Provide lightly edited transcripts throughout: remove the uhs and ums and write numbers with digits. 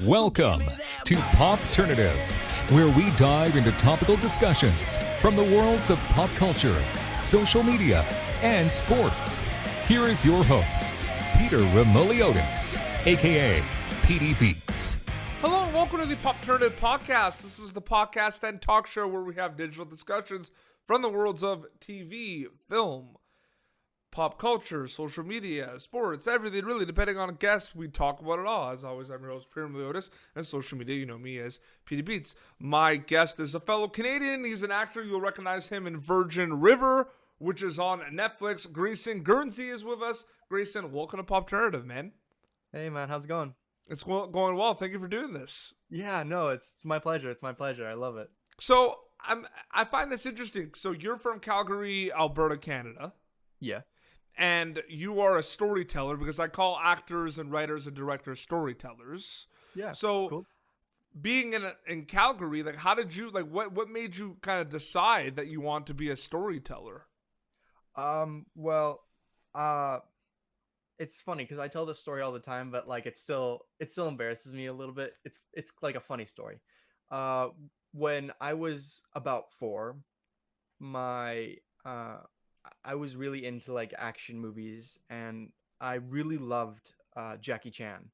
Welcome to Popternative, where we dive into topical discussions from the worlds of pop culture, social media, and sports. Here is your host, Peter Remoliotis, aka PD Beats. Hello and welcome to the Popternative podcast. This is the podcast and talk show where we have digital discussions from the worlds of TV, film, pop culture, social media, sports, everything really. Depending on a guest, we talk about it all. As always, I'm your host, Peter Remoliotis, and social media, you know me as PD Beats. My guest is a fellow Canadian. He's an actor. You'll recognize him in Virgin River, which is on Netflix. Grayson Gurnsey is with us. Grayson, welcome to Popternative, man. Hey, man. How's it going? It's going well. Thank you for doing this. Yeah, no, it's my pleasure. It's my pleasure. I love it. So I find this interesting. So you're from Calgary, Alberta, Canada. Yeah. And you are a storyteller, because I call actors and writers and directors storytellers. Yeah. So cool. Being in Calgary, like, how did you, like, what made you kind of decide that you want to be a storyteller? Well, it's funny because I tell this story all the time, but like it still embarrasses me a little bit. It's like a funny story. When I was about 4, I was really into like action movies, and I really loved Jackie Chan.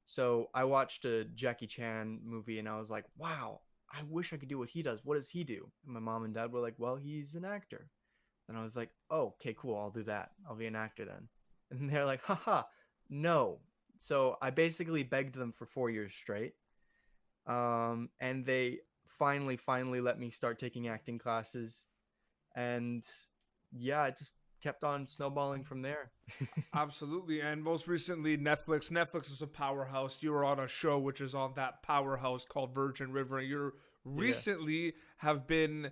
So I watched a Jackie Chan movie and I was like, wow, I wish I could do what he does. What does he do? And my mom and dad were like, well, he's an actor. And I was like, oh, okay, cool. I'll do that. I'll be an actor then. And they're like, haha, no. So I basically begged them for 4 years straight. And they finally let me start taking acting classes. And yeah, it just kept on snowballing from there. Absolutely. And most recently, Netflix. Netflix is a powerhouse. You were on a show which is on that powerhouse called Virgin River. And you recently have been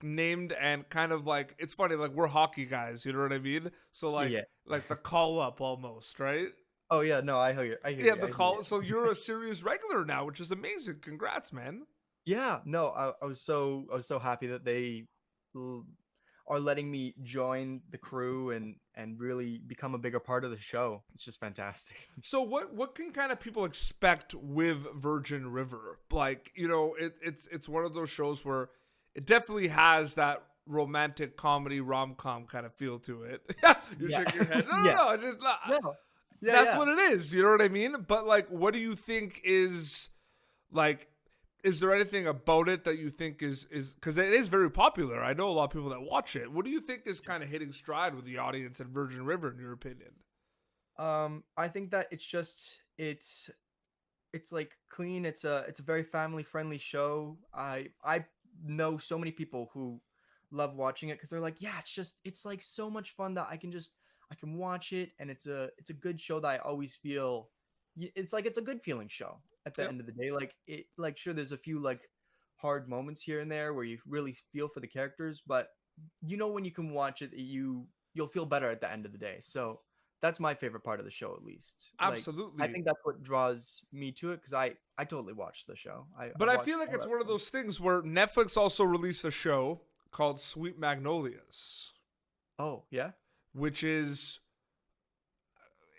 named, and kind of like, it's funny, like, we're hockey guys, you know what I mean? So like, like the call up almost, right? Oh yeah, no, I hear you. Yeah, the call. So you're a series regular now, which is amazing. Congrats, man. Yeah, no, I was so happy that they are letting me join the crew and really become a bigger part of the show. It's just fantastic. So what can kind of people expect with Virgin River? Like, you know, it's one of those shows where it definitely has that romantic comedy rom-com kind of feel to it. You're shaking your head. No, just not. No. Yeah, That's what it is. You know what I mean? But like, what do you think is like? Is there anything about it that you think is because it is very popular? I know a lot of people that watch it. What do you think is kind of hitting stride with the audience at Virgin River, in your opinion? I think that it's like clean. It's a very family friendly show. I know so many people who love watching it because they're like, yeah, it's like so much fun that I can watch it, and it's a good show that I always feel it's a good feeling show at the end of the day. Like it, like, sure, there's a few like hard moments here and there where you really feel for the characters, but you know, when you can watch it, you'll feel better at the end of the day. So that's my favorite part of the show, at least. Absolutely. Like, I think that's what draws me to it, because I totally watched the show. I feel like it's one of those things where Netflix also released a show called Sweet Magnolias. Oh yeah, which is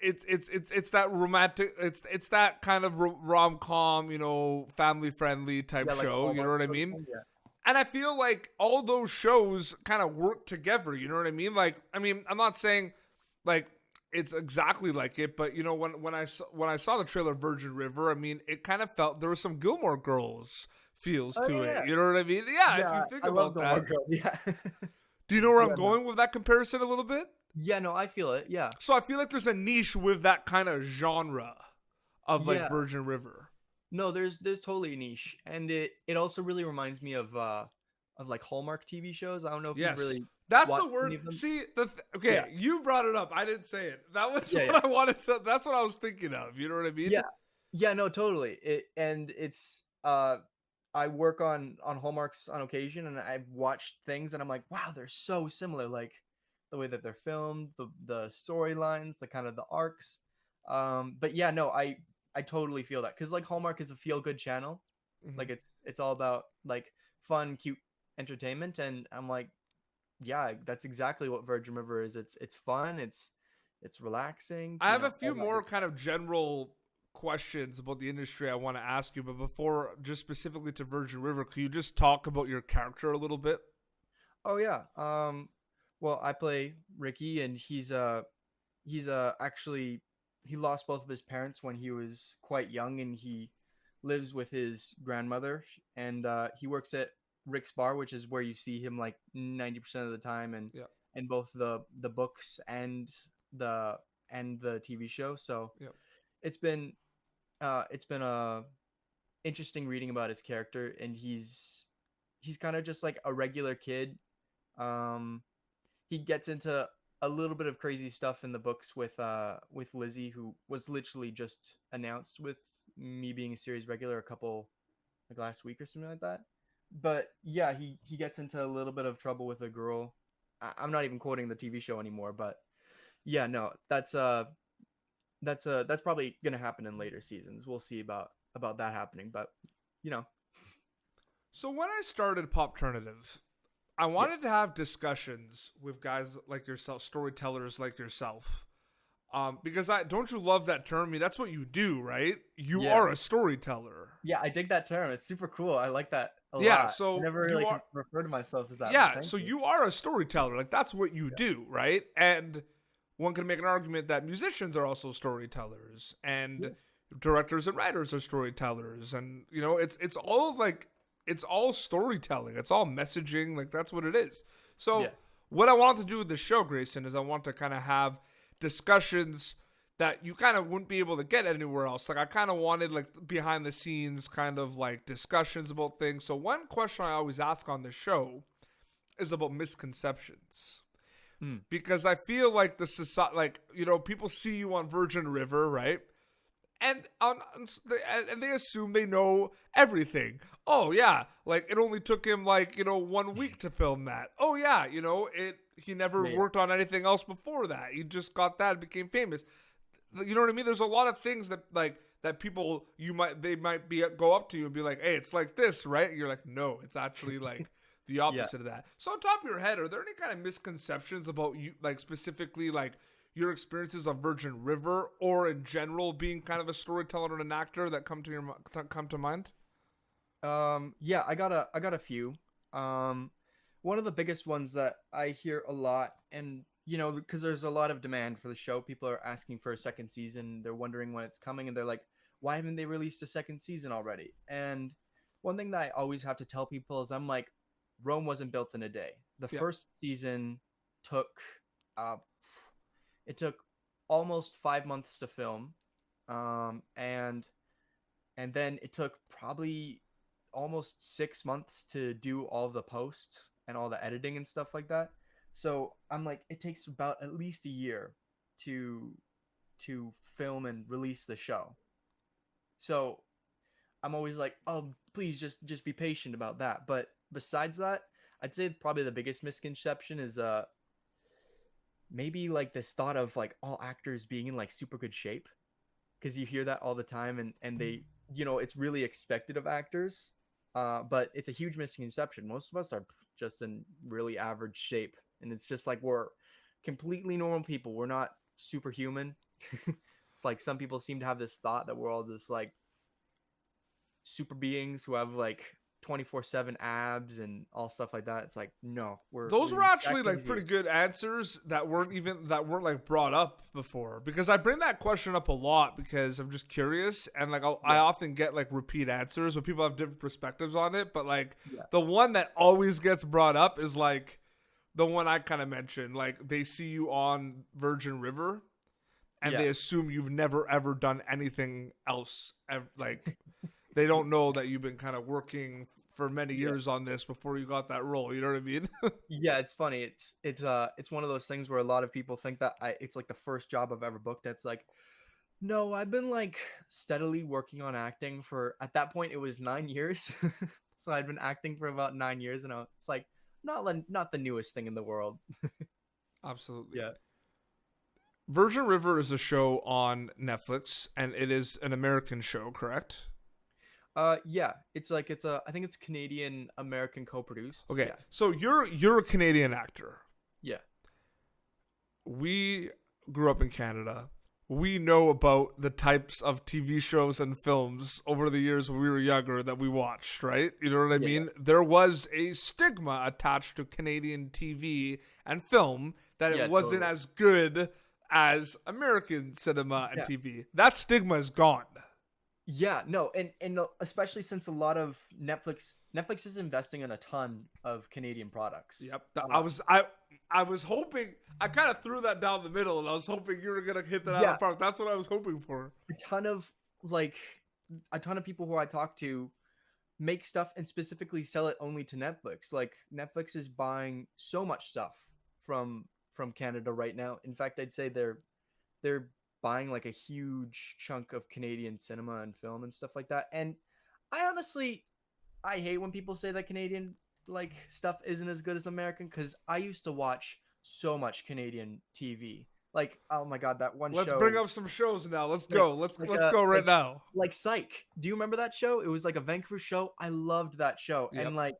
it's that romantic, it's that kind of rom-com, you know, family friendly type show. Like, you know what I mean? Yeah. And I feel like all those shows kind of work together. You know what I mean? Like, I mean, I'm not saying like it's exactly like it, but you know, when I saw the trailer Virgin River, I mean, it kind of felt there was some Gilmore Girls feels to it. You know what I mean? Yeah, if you think about that. Yeah. Do you know where I'm going with that comparison a little bit? Yeah, no, I feel it. Yeah. So I feel like there's a niche with that kind of genre of like Virgin River. No, there's totally a niche, and it also really reminds me of like Hallmark TV shows. I don't know if you've really. That's the word. See, you brought it up. I didn't say it. That was what I wanted to. That's what I was thinking of. You know what I mean? Yeah. Yeah. No, totally. It's I work on Hallmarks on occasion, and I've watched things, and I'm like, wow, they're so similar. Like the way that they're filmed, the storylines, the kind of the arcs. But yeah, no, I totally feel that, because like Hallmark is a feel good channel. Mm-hmm. Like it's all about like fun, cute entertainment, and I'm like, yeah, that's exactly what Virgin River is. It's fun. It's relaxing. I have a few more kind of general questions about the industry I want to ask you, but before, just specifically to Virgin River, can you just talk about your character a little bit? Oh yeah. Well, I play Ricky, and he's actually he lost both of his parents when he was quite young, and he lives with his grandmother, and he works at Rick's Bar, which is where you see him like 90% of the time, and Yeah. both the books the and the TV show. So Yeah. it's been a interesting reading about his character, and he's kind of just like a regular kid. Um, he gets into a little bit of crazy stuff in the books with Lizzie, who was literally just announced with me being a series regular a couple like last week or something like that. But yeah, he gets into a little bit of trouble with a girl. I'm not even quoting the TV show anymore, but yeah, no, that's probably gonna happen in later seasons. We'll see about that happening, but you know, So when I started Popternative, I wanted to have discussions with guys like yourself, storytellers like yourself. Because don't you love that term? I mean, that's what you do, right? You Yeah. are a storyteller. yeah, I dig that term. It's super cool. I like that a Yeah, lot. so I never you really are- refer to myself as that. but Yeah, thank so you. you are a storyteller. Like that's what you do, right? And one can make an argument that musicians are also storytellers, and Yeah. directors and writers are storytellers, and it's all like it's all storytelling. It's all messaging. Like that's what it is. So Yeah. what I want to do with the show, Grayson, is I want to kind of have discussions that you kind of wouldn't be able to get anywhere else. Like I kind of wanted like behind the scenes kind of like discussions about things. So one question I always ask on the show is about misconceptions. Because I feel like the society, like, people see you on Virgin River, right? And and they assume they know everything. Oh yeah, like it only took him like 1 week to film that. Oh yeah, he never Yeah. worked on anything else before that. He just got that and became famous. You know what I mean? There's a lot of things that people they might go up to you and be like, hey, it's like this, right? And you're like, no, it's actually like the opposite of that. So on top of your head, are there any kind of misconceptions about you, like specifically like your experiences on Virgin River, or in general being kind of a storyteller and an actor that come to mind? Yeah, I got a few. One of the biggest ones that I hear a lot, and because there's a lot of demand for the show, people are asking for a second season. They're wondering when it's coming, and they're like, why haven't they released a second season already? And one thing that I always have to tell people is, I'm like, Rome wasn't built in a day. The Yeah. first season took it took almost 5 months to film, and then it took probably almost 6 months to do all the post and all the editing and stuff like that. So I'm like, it takes about at least a year to film and release the show. So I'm always like, oh, please just be patient about that. But besides that, I'd say probably the biggest misconception is maybe like this thought of like all actors being in like super good shape, because you hear that all the time, and they it's really expected of actors, but it's a huge misconception. Most of us are just in really average shape, and it's just like we're completely normal people. We're not superhuman. It's like some people seem to have this thought that we're all just like super beings who have like 24/7 abs and all stuff like that. It's like, no, Those we're were actually exactly like as pretty you. good answers that weren't like brought up before, because I bring that question up a lot because I'm just curious, and like I often get like repeat answers, but people have different perspectives on it. But like the one that always gets brought up is like the one I kind of mentioned. Like they see you on Virgin River, and they assume you've never ever done anything else. Like they don't know that you've been kind of working for many years on this before you got that role. You know what I mean? Yeah, it's funny. It's one of those things where a lot of people think that it's like the first job I've ever booked. It's like, no, I've been like steadily working on acting for, at that point it was 9 years. So I'd been acting for about 9 years, and it's like not the newest thing in the world. Absolutely. Yeah. Virgin River is a show on Netflix, and it is an American show, correct? Yeah, I think it's Canadian American co-produced. Okay, Yeah. so you're a Canadian actor. Yeah. We grew up in Canada. we know about the types of TV shows and films over the years when we were younger that we watched, right? You know what I mean? There was a stigma attached to Canadian TV and film that it wasn't totally. as good as American cinema and TV. That stigma is gone. Yeah, no, and especially since a lot of Netflix is investing in a ton of Canadian products. Yep. I was hoping, I kind of threw that down the middle, and I was hoping you were gonna hit that out of the park. That's what I was hoping for. A ton of people who I talk to make stuff and specifically sell it only to Netflix. Like Netflix is buying so much stuff from Canada right now. In fact, I'd say they're buying like a huge chunk of Canadian cinema and film and stuff like that. And I honestly hate when people say that Canadian like stuff isn't as good as American, because I used to watch so much Canadian TV. Like, oh my god, that one show. Let's bring up some shows now. Let's go. Let's go right now. Like Psych. Do you remember that show? It was like a Vancouver show. I loved that show. Yep. And like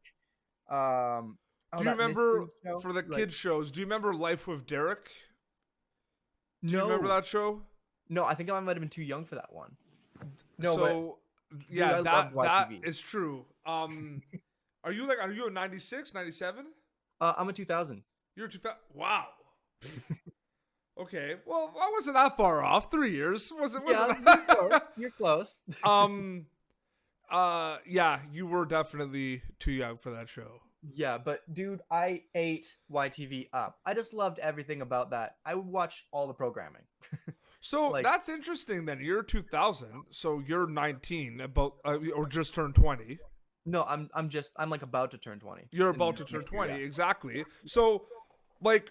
do you remember for the kids shows, do you remember Life with Derek? Do you remember that show? No, I think I might have been too young for that one. No, so but, yeah, dude, that is true. Are you a 96, 97? I'm a 2000. You're 2000. Wow. Okay. Well, I wasn't that far off. 3 years. Wasn't You're close. Yeah, you were definitely too young for that show. Yeah, but dude, I ate YTV up. I just loved everything about that. I would watch all the programming. So like, that's interesting then. You're 2000, so you're 19, about or just turned 20. No, I'm like about to turn 20. You're about to turn 20, exactly. So like,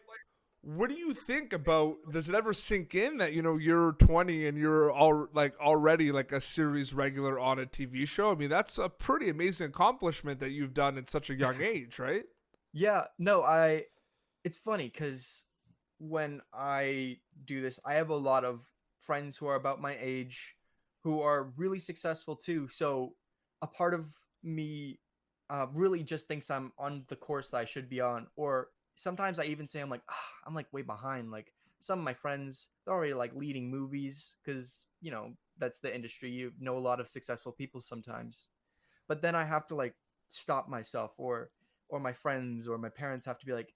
what do you think about, does it ever sink in that, you know, you're 20 and you're already like a series regular on a TV show? I mean, that's a pretty amazing accomplishment that you've done at such a young age, right? Yeah, no, it's funny because when I do this, I have a lot of friends who are about my age who are really successful too. So a part of me really just thinks I'm on the course that I should be on, or sometimes I even say I'm like way behind. Like some of my friends, they're already like leading movies because, you know, that's the industry. You know a lot of successful people sometimes. But then I have to like stop myself, or my friends or my parents have to be like,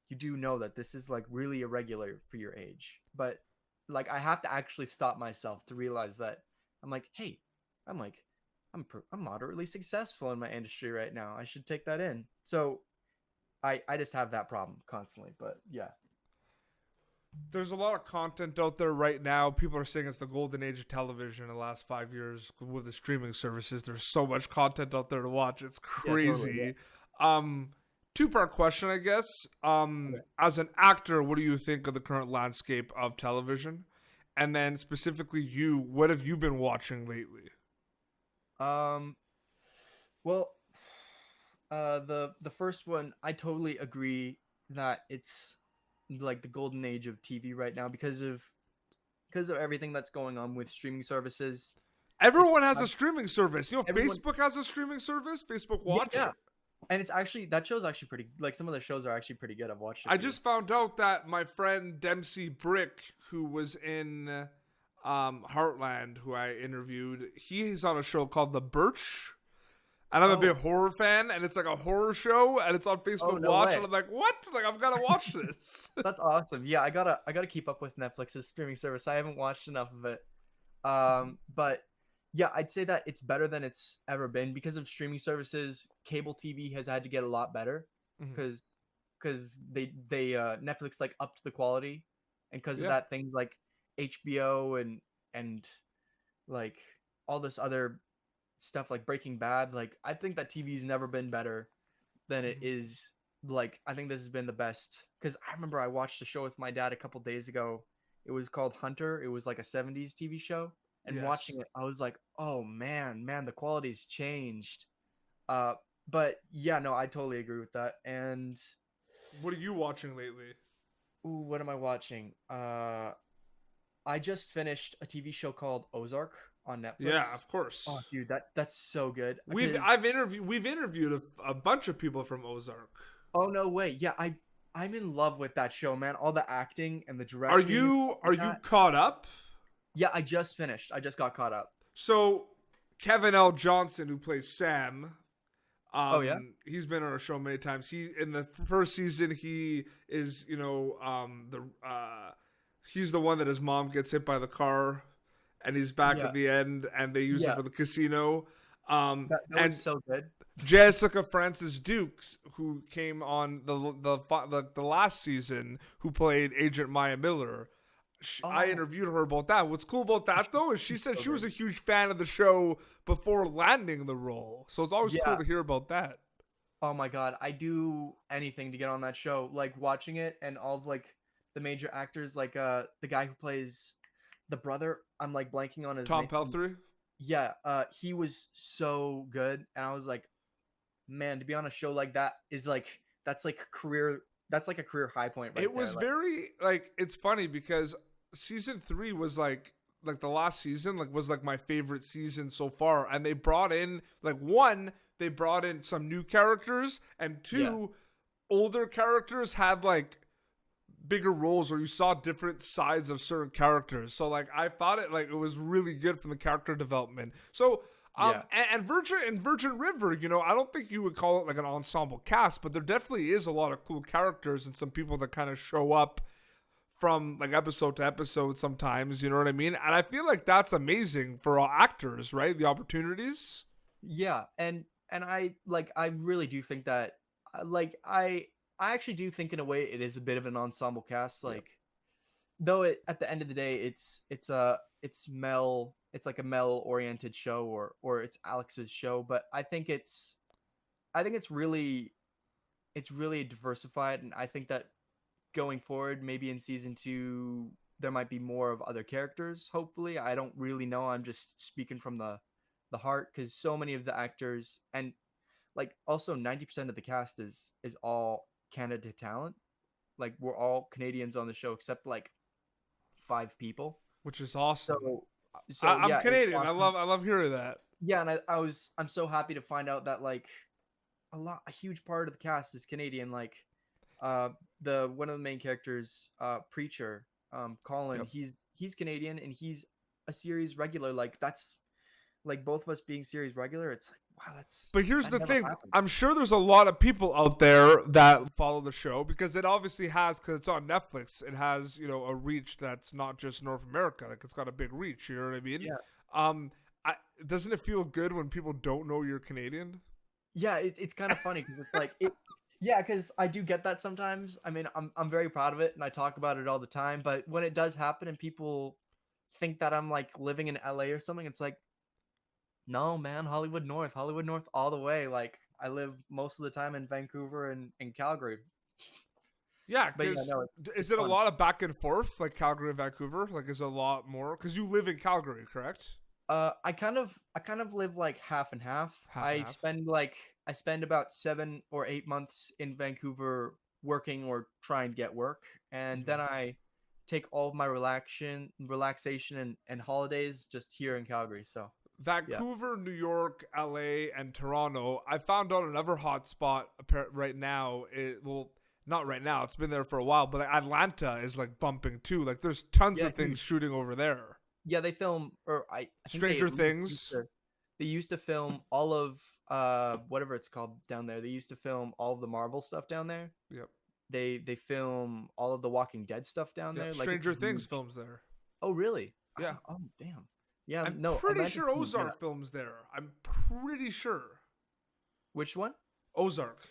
you do know that this is like really irregular for your age. But like I have to actually stop myself to realize that I'm like, hey, I'm moderately successful in my industry right now. I should take that in. So I just have that problem constantly, but yeah. There's a lot of content out there right now. People are saying it's the golden age of television in the last 5 years with the streaming services. There's so much content out there to watch. It's crazy. Yeah, totally, yeah. Two-part question, I guess. Okay. As an actor, what do you think of the current landscape of television? And then specifically you, what have you been watching lately? Well, the first one, I totally agree that it's like the golden age of TV right now because of everything that's going on with streaming services. Everyone has a streaming service. You know, Facebook has a streaming service, Facebook Watch. Yeah. And it's actually, that show's actually pretty, like some of the shows are actually pretty good. I've watched it. I just found out that my friend Dempsey Brick, who was in Heartland, who I interviewed, he's on a show called The Birch. And I'm a big horror fan, and it's like a horror show, and it's on Facebook Watch, and I'm like, what? Like, I've got to watch this. That's awesome. Yeah, I gotta keep up with Netflix's streaming service. I haven't watched enough of it. But yeah, I'd say that it's better than it's ever been because of streaming services. Cable TV has had to get a lot better because they Netflix like upped the quality, and because of that, things like HBO and like all this other stuff like Breaking Bad, like I think that TV's never been better than it is. Like I think this has been the best because I remember I watched a show with my dad a couple days ago. It was called Hunter. It was like a 70s TV show, and watching it I was like, oh man, the quality's changed. But yeah, no, I totally agree with that. And what are you watching lately? Ooh, what am I watching? I just finished a TV show called Ozark on Netflix. Yeah, of course. Oh, dude, that's so good. We've interviewed a bunch of people from Ozark. Oh no way! Yeah, I'm in love with that show, man. All the acting and the directing. Are you caught up? Yeah, I just finished. I just got caught up. So Kevin L. Johnson, who plays Sam, Oh yeah. he's been on our show many times. He in the first season, he is he's the one that his mom gets hit by the car, and he's back Yeah. at the end, and they use it Yeah. for the casino. That And was so good. Jessica Francis Dukes, who came on the last season, who played Agent Maya Miller. I Oh, interviewed her about that. What's cool about that though is she said so she was good. a huge fan of the show before landing the role. So it's always cool Yeah. to hear about that. Oh my god, I do anything to get on that show. Like watching it and all of like the major actors, like the guy who plays the brother. I'm like blanking on his Tom name. Peltry. Yeah, he was so good, and I was like, man, to be on a show like that is like that's like career. That's like a career high point right It there. was Like, very like it's funny because season 3 was like the last season was like my favorite season so far, and they brought in they brought in some new characters, and two, older characters had like bigger roles, or you saw different sides of certain characters. So like I thought it was really good from the character development. So Yeah. and Virgin River, I don't think you would call it like an ensemble cast, but there definitely is a lot of cool characters and some people that kind of show up from like episode to episode sometimes, you know what I mean? And I feel like that's amazing for all actors, right? The opportunities. Yeah, and I really do think that I actually do think in a way it is a bit of an ensemble cast. Yep. Like though it at the end of the day it's like a male oriented show, or it's Alex's show, but I think it's really diversified, and I think that going forward, maybe in season 2 there might be more of other characters, hopefully. I don't really know. I'm just speaking from the heart, because so many of the actors, and like also 90% of the cast is all Canada talent. Like we're all Canadians on the show except like 5 people. Which is awesome. So I'm yeah, it's Canadian. awesome. I love hearing that. Yeah, and I'm so happy to find out that like a huge part of the cast is Canadian. Like uh the one of the main characters, Preacher, Colin, Yep. he's Canadian, and he's a series regular. Like that's like both of us being series regular. It's like, wow, But here's that the never thing. happened. I'm sure there's a lot of people out there that follow the show because it obviously has, because it's on Netflix, it has, a reach that's not just North America. Like it's got a big reach, you know what I mean? Yeah. Um, doesn't it feel good when people don't know you're Canadian? Yeah, it's kind of funny because it's like it. Yeah, because I do get that sometimes. I mean, I'm very proud of it, and I talk about it all the time. But when it does happen, and people think that I'm like living in LA or something, it's like, no, man, Hollywood North all the way. Like I live most of the time in Vancouver and Calgary. Yeah, But yeah, because no, is it's it a fun. lot of back and forth, like Calgary and Vancouver? Like, is it a lot more? Because you live in Calgary, correct? I kind of live like half and half. Half and half. I spend about 7 or 8 months in Vancouver working or try and get work, and then I take all of my relaxation and holidays just here in Calgary. So yeah, Vancouver, New York, LA, and Toronto. I found out another hot spot right now. Not right now. It's been there for a while, but Atlanta is like bumping too. Like there's tons yeah, of things shooting over there. yeah. They film, or I think they Stranger at least used Things. to, they used to film all of whatever it's called down there. They used to film all of the Marvel stuff down there. Yep. They film all of the Walking Dead stuff down there. Yep. Like it's Stranger Things huge. films there. Oh, really? Yeah. Oh, damn. Yeah, I'm no, pretty Atlantic sure City, yeah. Ozark films there. I'm pretty sure. Which one? Ozark.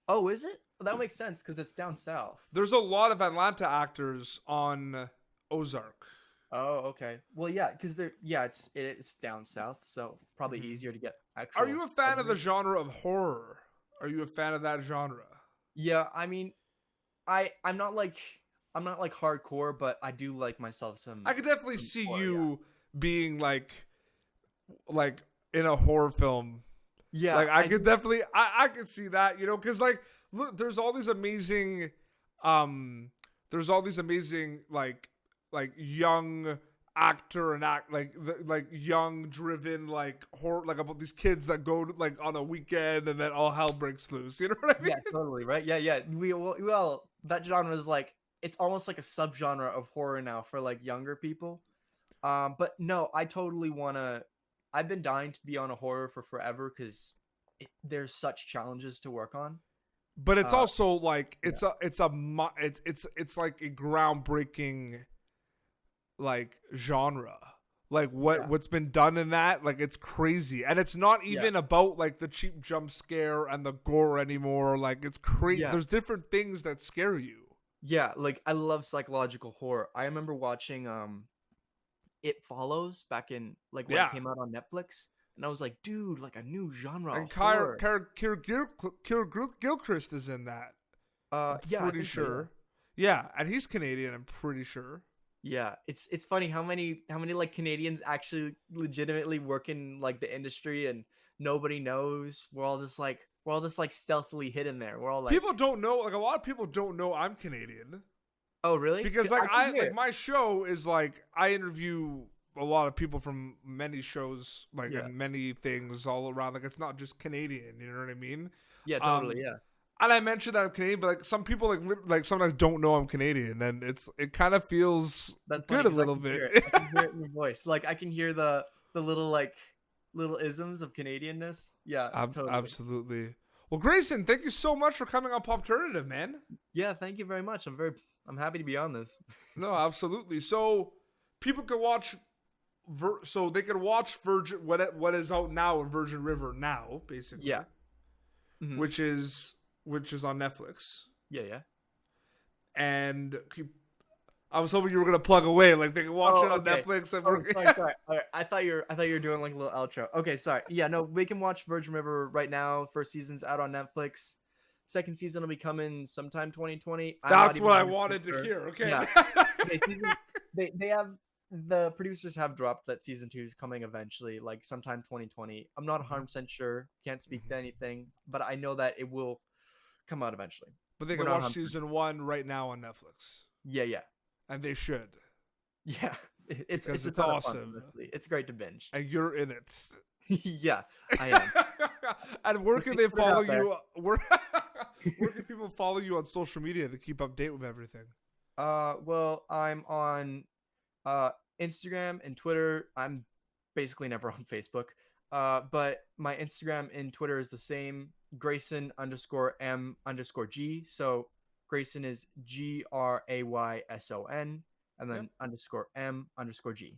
Oh, is it? Well, that makes sense because it's down south. There's a lot of Atlanta actors on Ozark. Oh, okay. Well, yeah, because it's down south, so probably easier to get actual. Are you a fan of the coverage. genre of horror? Are you a fan of that genre? Yeah, I mean, I'm not like hardcore, but I do like myself some. I could definitely some see horror, you being like in a horror film. Yeah. Like I I could do- definitely I could see that, because like look, there's all these amazing like young actor and like young driven like horror, like about these kids that go to, like on a weekend and then all hell breaks loose. You know what I mean? Yeah, totally, right? Yeah. That genre is like it's almost like a subgenre of horror now for like younger people. But no, I totally wanna. I've been dying to be on a horror for forever because there's such challenges to work on. But it's Uh, also like yeah, it's like a groundbreaking like genre. Like yeah, what's been done in that, like it's crazy. And it's not yeah, even about like the cheap jump scare and the gore anymore. Like it's crazy. yeah, There's different things that scare you. yeah. Like I love psychological horror. I remember watching It Follows back in like when it Yeah. came out on Netflix, and I was like, dude, like a new genre And of horror. Kira Gilchrist is in that. I'm Yeah, I pretty think so. Yeah. sure. Yeah, and he's Canadian, I'm pretty sure. Yeah, it's funny how many like Canadians actually legitimately work in like the industry and nobody knows. We're all just like stealthily hidden there. We're all like, People don't know, like a lot of people don't know I'm Canadian. oh really? Because I like can hear like it. my show is like I interview a lot of people from many shows, like Yeah, and many things all around. Like it's not just Canadian, you know what I mean? yeah, Um totally. Yeah, and I mentioned that I'm Canadian, but like some people like sometimes don't know I'm Canadian, and it kind of feels that's funny good a because I little can bit. hear it. I can hear it in your voice. Like I can hear the little isms of Canadianness. Yeah, totally. Absolutely. Well, Grayson, thank you so much for coming on Popternative, man. Yeah, thank you very much. I'm happy to be on this. No, absolutely. So people can watch, so they can watch Virgin what is out now in Virgin River now, basically, Yeah. Hmm. which is on Netflix. Yeah, yeah. And I was hoping you were gonna plug away, like they can watch Oh, it on okay. Netflix. And Oh, sorry, sorry. All right. I thought you were doing like a little outro. Okay, sorry. Yeah, no, we can watch Virgin River right now. First season's out on Netflix. Second season will be coming sometime 2020. I'm not That's even what I 100% wanted to sure. hear. Okay. Yeah. Okay, they have the producers have dropped that season 2 is coming eventually, like sometime 2020. I'm not Mhm, 100% sure. Can't speak to mhm. anything, but I know that it will come out eventually. But they We're can not watch 100%. season 1 right now on Netflix, Yeah, yeah. and they should Yeah. It's because it's a it's ton of fun, awesome, honestly. It's great to binge. and you're in it. Yeah, I am. And where Let's can just they put it follow out there. you? Where can people follow you on social media to keep update with everything? Well, I'm on Instagram and Twitter. I'm basically never on Facebook. But my Instagram and Twitter is the same, Grayson_M_G. So Grayson is GRAYSON and Yep, then _M_G.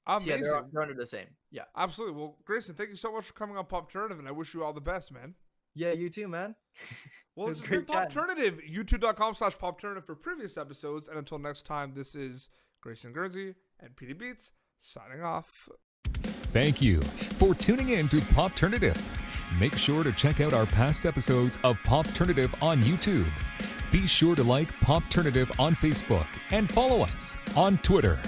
So yeah, they're amazing, they're under the same. Yeah. absolutely. Well, Grayson, thank you so much for coming on Popternative, and I wish you all the best, man. Yeah, you too, man. Well, It this was has been great chatting. Popternative. YouTube.com/Popternative for previous episodes, and until next time, this is Grayson Gurnsey and PD Beats signing off. Thank you for tuning in to Popternative. Make sure to check out our past episodes of Popternative on YouTube. Be sure to like Popternative on Facebook and follow us on Twitter.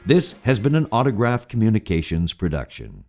This has been an Autograph Communications production.